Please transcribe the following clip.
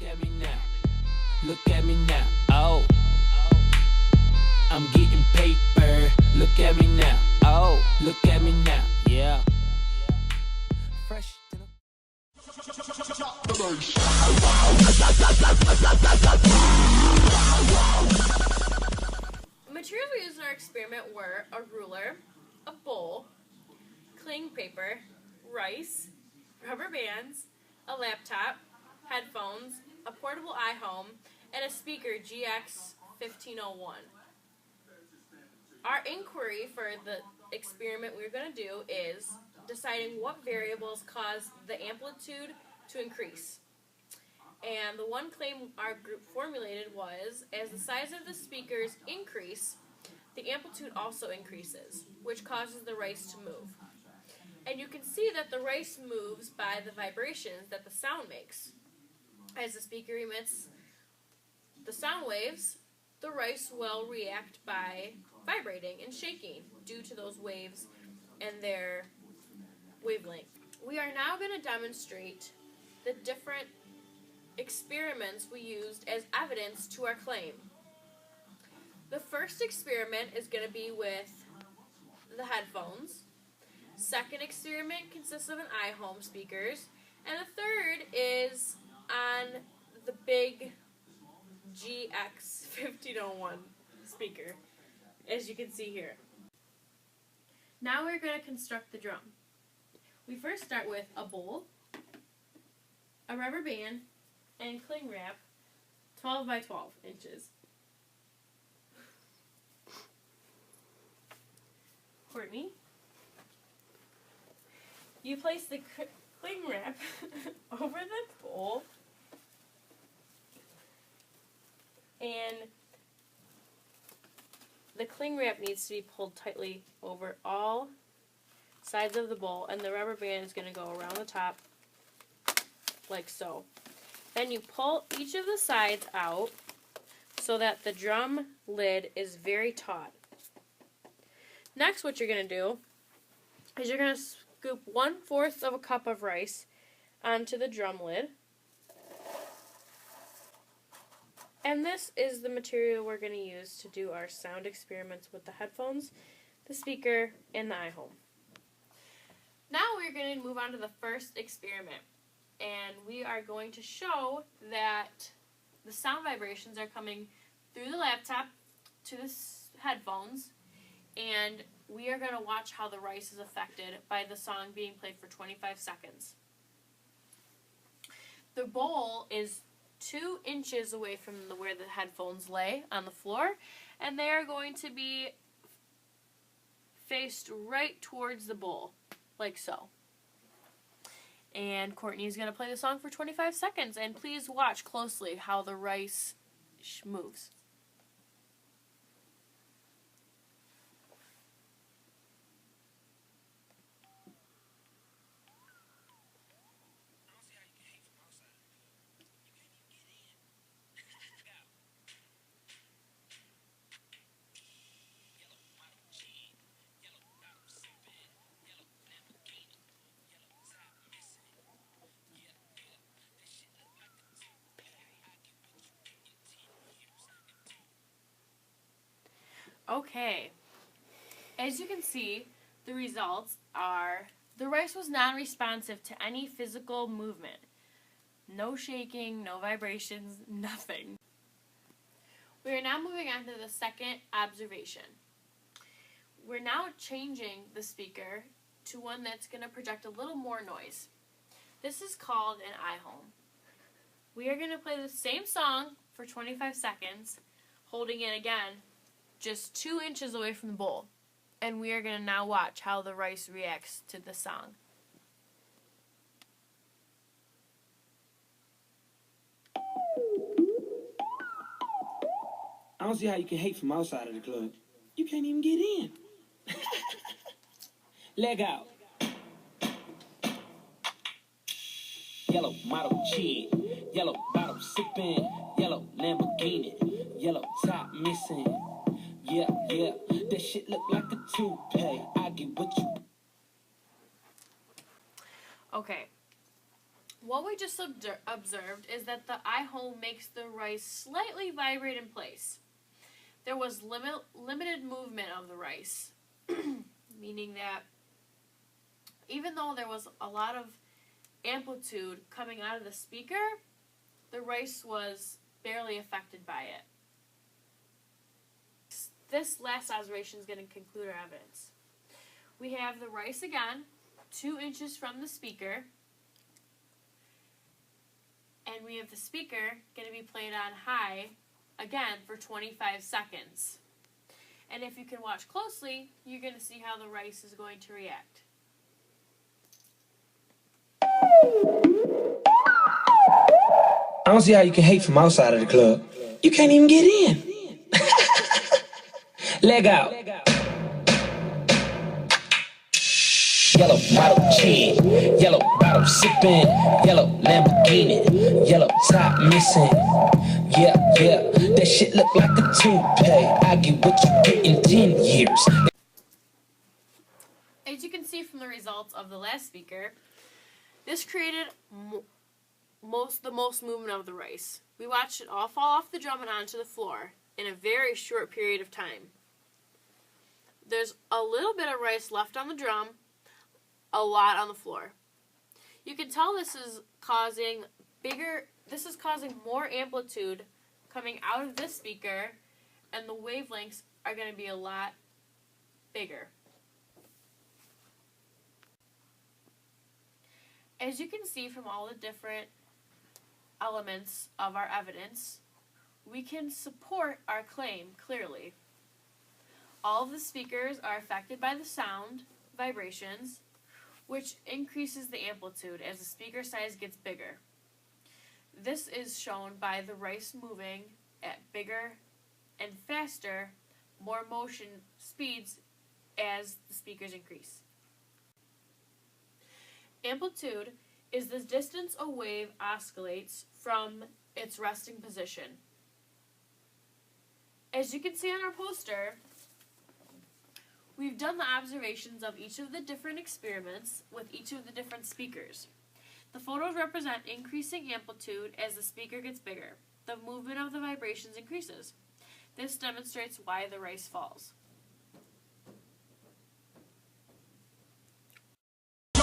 at me now. Look at me now. Oh, I'm getting paper. Look at me now. Oh, look at me now. Yeah. Fresh. Materials we used in our experiment were a ruler, a bowl, cling paper, rice, rubber bands, a laptop, headphones, a portable iHome, and a speaker GX1501. Our inquiry for the experiment we're going to do is deciding what variables cause the amplitude to increase. And the one claim our group formulated was, as the size of the speakers increase, the amplitude also increases, which causes the rice to move. And you can see that the rice moves by the vibrations that the sound makes. As the speaker emits the sound waves, the rice will react by vibrating and shaking due to those waves and their wavelength. We are now going to demonstrate the different experiments we used as evidence to our claim. The first experiment is going to be with the headphones. Second experiment consists of an iHome speakers. And the third is on the big GX1501 speaker, as you can see here. Now we're going to construct the drum. We first start with a bowl, a rubber band, and cling wrap, 12 by 12 inches. Courtney, you place the cling wrap over the bowl, and the cling wrap needs to be pulled tightly over all sides of the bowl, and the rubber band is going to go around the top like so. Then you pull each of the sides out so that the drum lid is very taut. Next, what you're going to do is you're going to scoop 1/4 of a cup of rice onto the drum lid. And this is the material we're going to use to do our sound experiments with the headphones, the speaker, and the iHome. Now we're going to move on to the first experiment. And we are going to show that the sound vibrations are coming through the laptop to the headphones, and we are going to watch how the rice is affected by the song being played for 25 seconds. The bowl is 2 inches away from where the headphones lay on the floor, and they are going to be faced right towards the bowl, like so. And Courtney is going to play the song for 25 seconds, and please watch closely how the rice moves. Okay, as you can see, the results are the rice was non-responsive to any physical movement. No shaking, no vibrations, nothing. We are now moving on to the second observation. We're now changing the speaker to one that's going to project a little more noise. This is called an iHome. We are going to play the same song for 25 seconds, holding it again just 2 inches away from the bowl. And we are going to now watch how the rice reacts to the song. I don't see how you can hate from outside of the club. You can't even get in. Leg out. Yellow model kid, yellow bottle sipping, yellow Lamborghini, yellow top missing. Yeah, that shit look like a toupee. I get what you. Okay. What we just observed is that the eye hole makes the rice slightly vibrate in place. There was limited movement of the rice, meaning that even though there was a lot of amplitude coming out of the speaker, the rice was barely affected by it. This last observation is going to conclude our evidence. We have the rice again, 2 inches from the speaker, and we have the speaker going to be played on high again for 25 seconds. And if you can watch closely, you're going to see how the rice is going to react. I don't see how you can hate from outside of the club. You can't even get in. Leg out. Yellow bottle chin, yellow bottle sipping, yellow Lamborghini, yellow top missing. Yeah, that shit look like a toupee. I get what you get in 10 years. As you can see from the results of the last speaker, this created the most movement of the rice. We watched it all fall off the drum and onto the floor in a very short period of time. There's a little bit of rice left on the drum, a lot on the floor. You can tell this is causing more amplitude coming out of this speaker, and the wavelengths are going to be a lot bigger. As you can see from all the different elements of our evidence, we can support our claim clearly. All of the speakers are affected by the sound vibrations, which increases the amplitude as the speaker size gets bigger. This is shown by the rice moving at bigger and faster, more motion speeds as the speakers increase. Amplitude is the distance a wave oscillates from its resting position. As you can see on our poster, we've done the observations of each of the different experiments with each of the different speakers. The photos represent increasing amplitude as the speaker gets bigger. The movement of the vibrations increases. This demonstrates why the rice falls. The